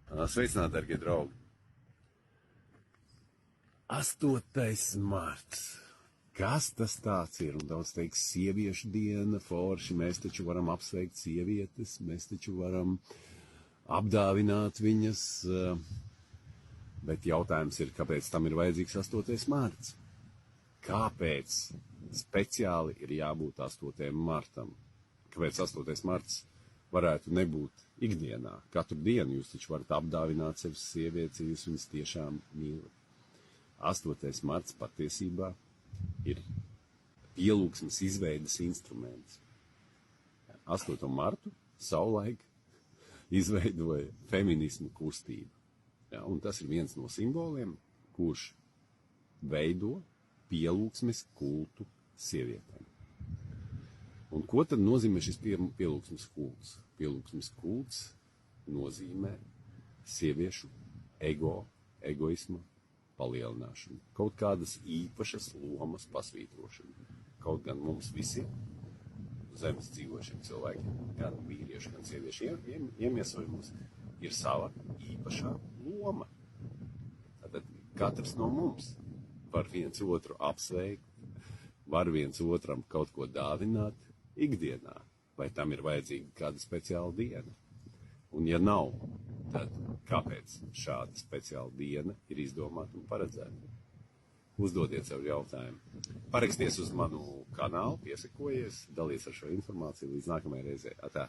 Sveicināti, darbie draugi! 8. marts. Kas tas tāds ir? Un daudz teiks, sieviešu diena, forši, mēs taču varam apsveikt sievietes, mēs taču varam apdāvināt viņas, bet jautājums ir, kāpēc tam ir vajadzīgs 8. marts? Kāpēc speciāli ir jābūt 8. martam? Kāpēc 8. marts varētu nebūt ikdienā? Katru dienu jūs taču varat apdāvināt sevi sievietes, ja jūs viņas tiešām mīlat. 8. marts patiesībā ir pielūgsmes izveides instruments. 8. martu savulaik izveidoja feminismu kustību. Ja, un tas ir viens no simboliem, kurš veido pielūgsmes kultu sievietēm. Un ko tad nozīmē šis pielūgsmes kults? Pielūgsmes kults nozīmē sieviešu egoismu palielināšanu, kaut kādas īpašas lomas pasvītrošanu. Kaut gan mums visiem zemes dzīvošiem cilvēkiem, gan vīrieši, gan sievieši iemiesojumos ir sava īpašā loma. Tātad katrs no mums var viens otru apsveikt, var viens otram kaut ko dāvināt ikdienā, vai tam ir vajadzīga kāda speciāla diena. Un ja nav, tad kāpēc šāda speciāla diena ir izdomāta un paredzēta? Uzdodiet sev jautājumu. Paraksties uz manu kanālu, piesakojies, dalies ar šo informāciju līdz nākamajai reizei. Atā!